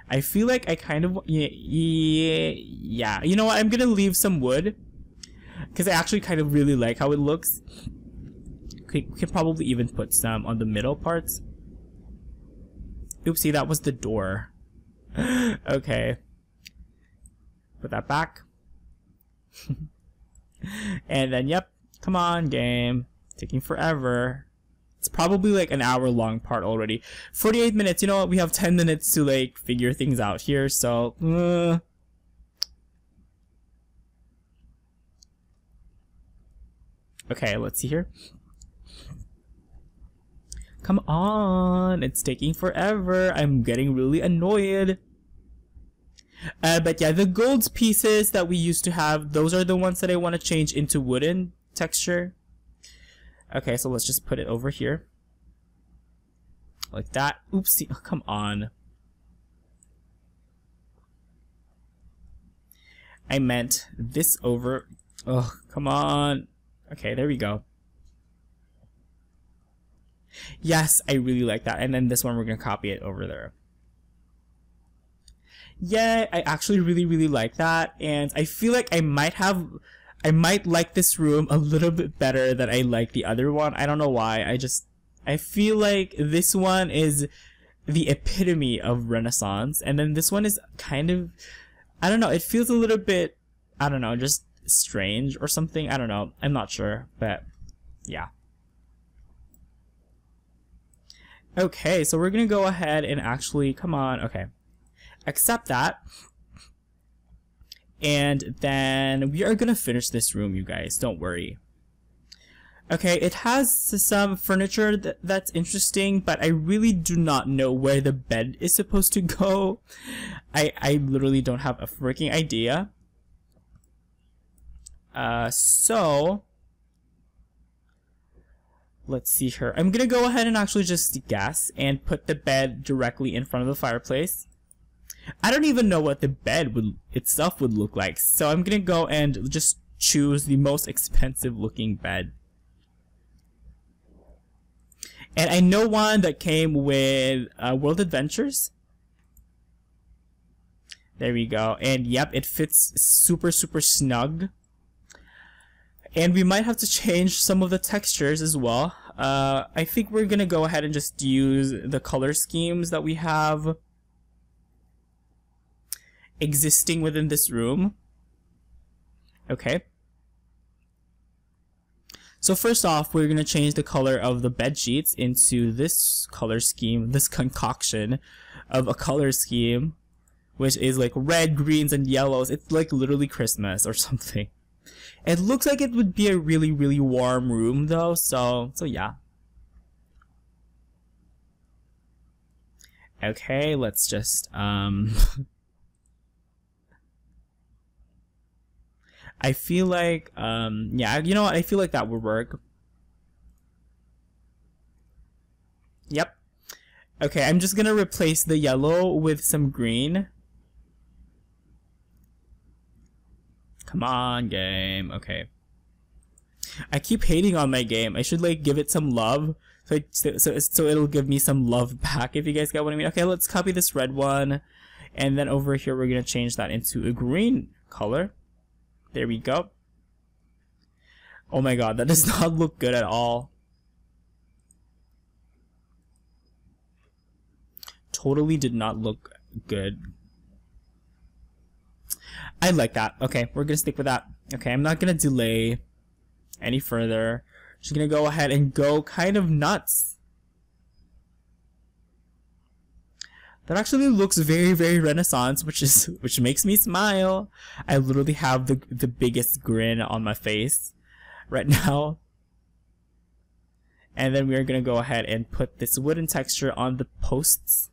Speaker 1: I feel like I kind of, yeah, you know what, I'm gonna leave some wood, because I actually kind of really like how it looks. We can probably even put some on the middle parts. Oopsie, that was the door. Okay. Put that back. And then, yep. Come on, game. Taking forever. It's probably like an hour-long part already. 48 minutes. You know what? We have 10 minutes to like figure things out here, so... Okay, let's see here. Come on, it's taking forever. I'm getting really annoyed. But yeah, the gold pieces that we used to have, those are the ones that I want to change into wooden texture. Okay, so let's just put it over here. Like that. Oopsie, oh, come on. I meant this over. Oh, come on. Okay, there we go. Yes, I really like that. And then this one, we're going to copy it over there. Yeah, I actually really like that. And I feel like I might like this room a little bit better than I like the other one. I don't know why. I feel like this one is the epitome of Renaissance. And then this one is kind of, I don't know, it feels a little bit, I don't know, just strange or something. I don't know. I'm not sure, but yeah. Okay, so we're gonna go ahead and actually, come on, okay. Accept that. And then we are gonna finish this room, you guys. Don't worry. Okay, it has some furniture that's interesting, but I really do not know where the bed is supposed to go. I literally don't have a freaking idea. So let's see here. I'm gonna go ahead and actually just guess and put the bed directly in front of the fireplace. I don't even know what the bed itself would look like, so I'm gonna go and just choose the most expensive looking bed. And I know one that came with World Adventures. There we go. And yep, it fits super snug. And we might have to change some of the textures as well. I think we're gonna go ahead and just use the color schemes that we have existing within this room. Okay. So first off, we're gonna change the color of the bed sheets into this color scheme, this concoction of a color scheme, which is like red, greens, and yellows. It's like literally Christmas or something. It looks like it would be a really warm room though, so yeah. Okay, let's just I feel like yeah, you know what? I feel like that would work. Yep. Okay, I'm just gonna replace the yellow with some green. Come on, game. Okay. I keep hating on my game. I should like give it some love, so it'll give me some love back, if you guys get what I mean. Okay, let's copy this red one, and then over here we're gonna change that into a green color. There we go. Oh my god, that does not look good at all. Totally did not look good. I like that. Okay, we're gonna stick with that. Okay, I'm not gonna delay any further. Just gonna go ahead and go kind of nuts. That actually looks very Renaissance, which makes me smile. I literally have the biggest grin on my face right now. And then we're gonna go ahead and put this wooden texture on the posts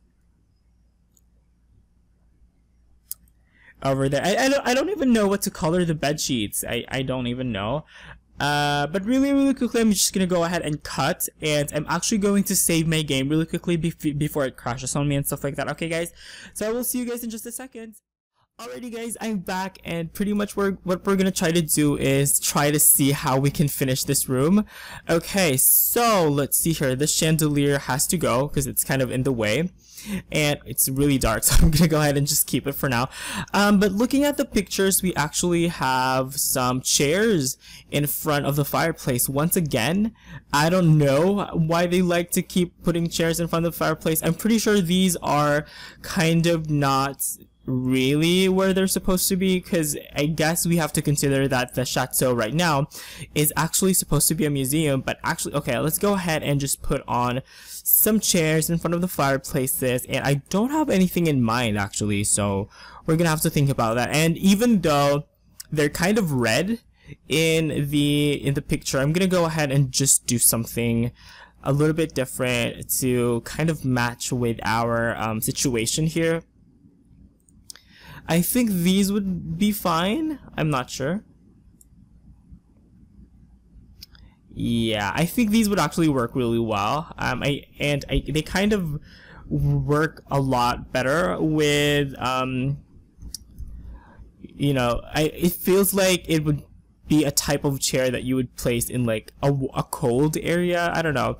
Speaker 1: over there. I don't even know what to color the bed sheets. I don't even know. But really quickly, I'm just gonna go ahead and cut, and I'm actually going to save my game really quickly before it crashes on me and stuff like that. Okay, guys? So I will see you guys in just a second. Alrighty, guys, I'm back, and pretty much what we're gonna try to do is try to see how we can finish this room. Okay, so let's see here. This chandelier has to go because it's kind of in the way, and it's really dark, so I'm gonna go ahead and just keep it for now. But looking at the pictures, we actually have some chairs in front of the fireplace. Once again, I don't know why they like to keep putting chairs in front of the fireplace. I'm pretty sure these are kind of not really where they're supposed to be, because I guess we have to consider that the chateau right now is actually supposed to be a museum. But actually, okay, let's go ahead and just put on some chairs in front of the fireplaces, and I don't have anything in mind actually, so we're gonna have to think about that. And even though they're kind of red in the picture, I'm gonna go ahead and just do something a little bit different to kind of match with our situation here. I think these would be fine. I'm not sure. Yeah, I think these would actually work really well. They kind of work a lot better with you know, it feels like it would be a type of chair that you would place in like a cold area. I don't know.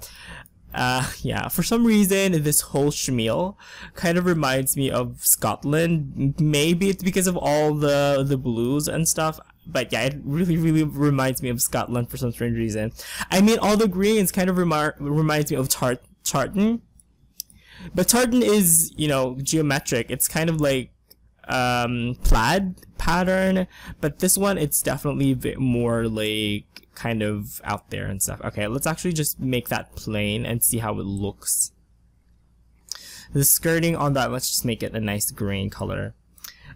Speaker 1: Yeah, for some reason, this whole schmeal kind of reminds me of Scotland. Maybe it's because of all the blues and stuff. But yeah, it really, really reminds me of Scotland for some strange reason. I mean, all the greens kind of reminds me of tartan. But tartan is, you know, geometric. It's kind of like plaid pattern. But this one, it's definitely a bit more like kind of out there and stuff. Okay, let's actually just make that plain and see how it looks. The skirting on that, let's just make it a nice green color.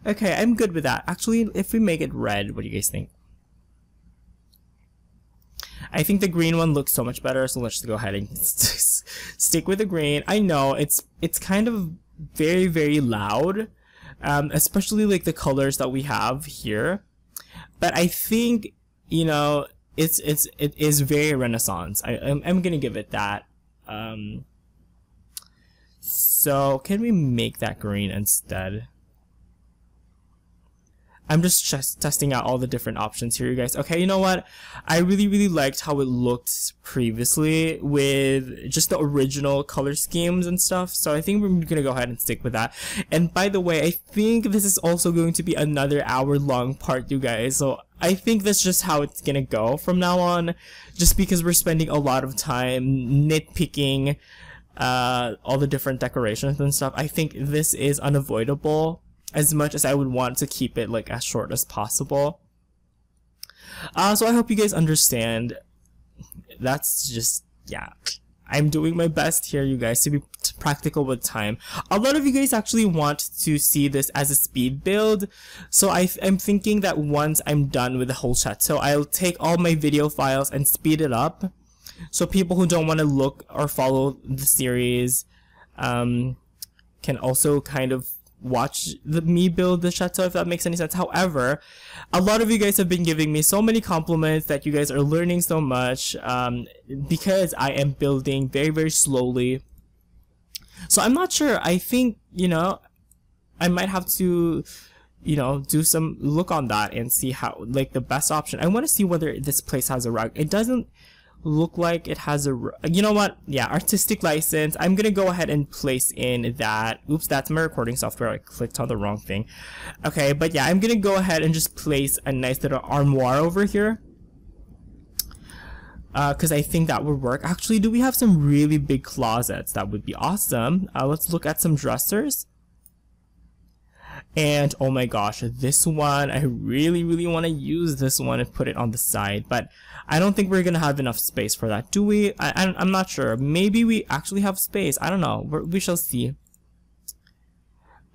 Speaker 1: Okay, I'm good with that. Actually, if we make it red, what do you guys think? I think the green one looks so much better, so let's just go ahead and stick with the green. I know it's kind of very, very loud, especially like the colors that we have here. But I think, you know, it is very Renaissance. I'm gonna give it that. So can we make that green instead? I'm just testing out all the different options here, you guys. Okay, you know what? I really, really liked how it looked previously with just the original color schemes and stuff. So I think we're going to go ahead and stick with that. And by the way, I think this is also going to be another hour-long part, you guys. So I think that's just how it's going to go from now on. Just because we're spending a lot of time nitpicking all the different decorations and stuff. I think this is unavoidable, as much as I would want to keep it like as short as possible. So I hope you guys understand. That's just, yeah, I'm doing my best here, you guys, to be practical with time. A lot of you guys actually want to see this as a speed build, so I'm thinking that once I'm done with the whole chateau, I'll take all my video files and speed it up, so people who don't want to look or follow the series can also kind of watch me build the chateau, if that makes any sense. However, a lot of you guys have been giving me so many compliments that you guys are learning so much because I am building very, very slowly. So I'm not sure. I think, you know, I might have to, you know, do some look on that and see how, like, the best option. I want to see whether this place has a rug. It doesn't look like it has a, you know what, yeah, artistic license. I'm gonna go ahead and place in that, oops, that's my recording software, I clicked on the wrong thing. Okay, but yeah, I'm gonna go ahead and just place a nice little armoire over here, because I think that would work. Actually, do we have some really big closets? That would be awesome. Let's look at some dressers. And oh my gosh, this one, I really, really want to use this one and put it on the side, but I don't think we're gonna have enough space for that, do we? I'm not sure. Maybe we actually have space. I don't know. We shall see.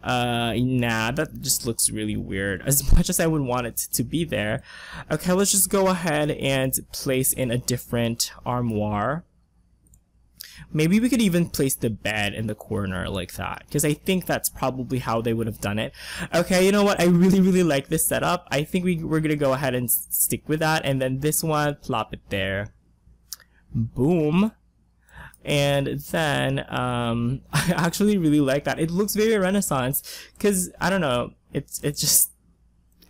Speaker 1: Nah, that just looks really weird, as much as I would want it to be there. Okay, let's just go ahead and place in a different armoire. Maybe we could even place the bed in the corner like that, because I think that's probably how they would have done it. Okay, you know what? I really, really like this setup. I think we're going to go ahead and stick with that. And then this one, plop it there. Boom. And then, I actually really like that. It looks very Renaissance, because, I don't know, it's just,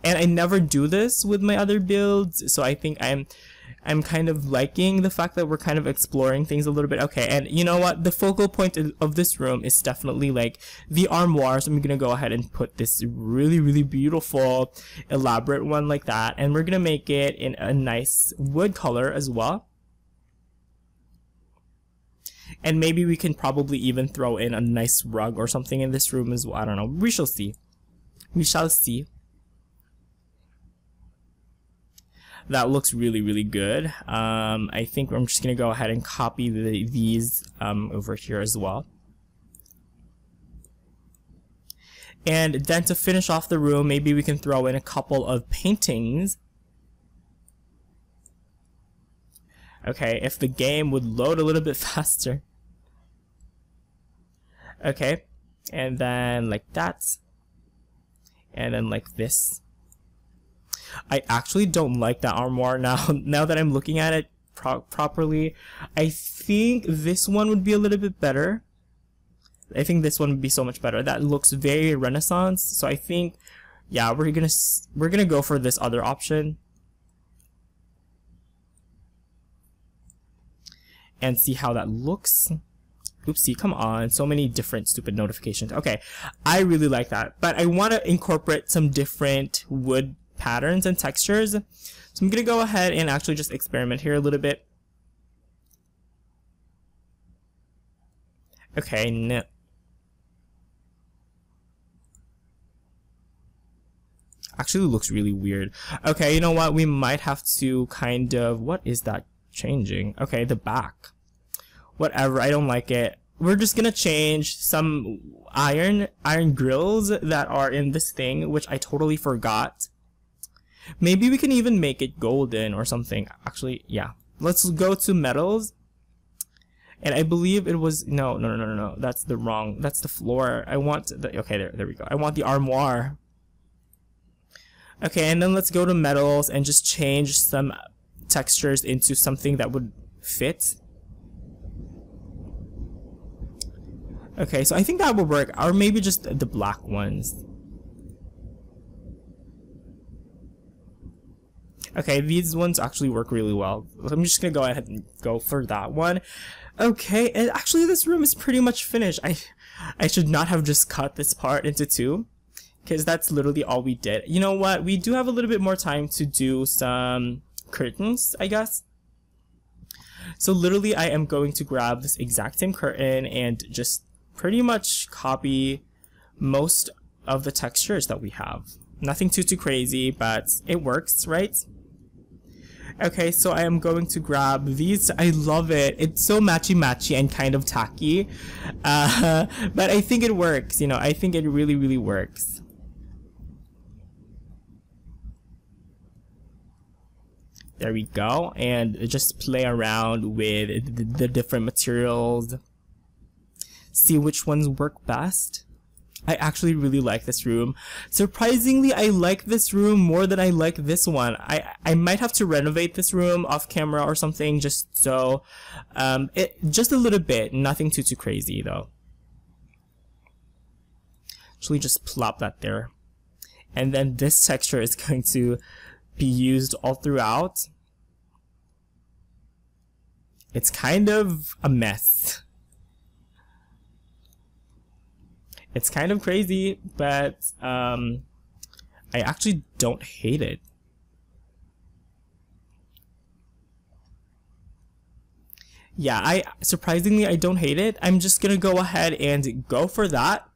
Speaker 1: and I never do this with my other builds, so I think I'm kind of liking the fact that we're kind of exploring things a little bit. Okay, and you know what? The focal point of this room is definitely like the armoire. So I'm gonna go ahead and put this really, really beautiful, elaborate one like that. And we're gonna make it in a nice wood color as well. And maybe we can probably even throw in a nice rug or something in this room as well. I don't know. We shall see. We shall see. That looks really, really good. I think I'm just going to go ahead and copy these over here as well. And then to finish off the room, maybe we can throw in a couple of paintings. Okay, if the game would load a little bit faster. Okay, and then like that. And then like this. I actually don't like that armoire now that I'm looking at it properly. I think this one would be a little bit better. I think this one would be so much better. That looks very Renaissance. So I think, yeah, we're gonna go for this other option. And see how that looks. Oopsie, come on. So many different stupid notifications. Okay, I really like that. But I want to incorporate some different wood patterns and textures. So I'm going to go ahead and actually just experiment here a little bit. Okay, no. Actually looks really weird. Okay, you know what? We might have to kind of... What is that changing? Okay, the back. Whatever, I don't like it. We're just gonna change some iron grills that are in this thing, which I totally forgot. Maybe we can even make it golden or something. Actually, yeah. Let's go to metals. And I believe it was... No. That's the wrong... That's the floor. I want the... Okay, there we go. I want the armoire. Okay, and then let's go to metals and just change some textures into something that would fit. Okay, so I think that would work. Or maybe just the black ones. Okay, these ones actually work really well. I'm just gonna go ahead and go for that one. Okay, and actually this room is pretty much finished. I should not have just cut this part into two, because that's literally all we did. You know what? We do have a little bit more time to do some curtains, I guess. So literally I am going to grab this exact same curtain and just pretty much copy most of the textures that we have. Nothing too crazy, but it works, right? Okay, so I am going to grab these. I love it. It's so matchy and kind of tacky. But I think it works, you know. I think it really works. There we go. And just play around with the different materials. See which ones work best. I actually really like this room. Surprisingly, I like this room more than I like this one. I might have to renovate this room off camera or something, just so just a little bit, nothing too crazy though. Actually, just plop that there, and then this texture is going to be used all throughout. It's kind of a mess. It's kind of crazy, but I actually don't hate it. Yeah, surprisingly I don't hate it. I'm just gonna go ahead and go for that.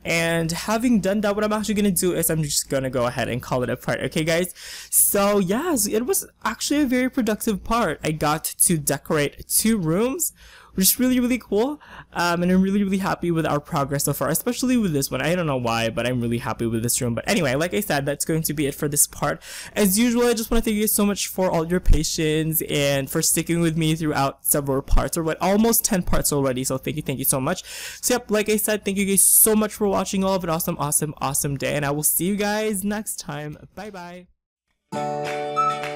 Speaker 1: And having done that, what I'm actually gonna do is I'm just gonna go ahead and call it a part. Okay guys, so yes, it was actually a very productive part. I got to decorate 2 rooms, which is really cool, and I'm really happy with our progress so far, especially with this one. I don't know why, but I'm really happy with this room. But anyway, like I said, that's going to be it for this part. As usual, I just want to thank you so much for all your patience and for sticking with me throughout several parts, or what, almost 10 parts already. So thank you so much. So yep, like I said, thank you guys so much for watching. All of an awesome day, and I will see you guys next time. Bye bye.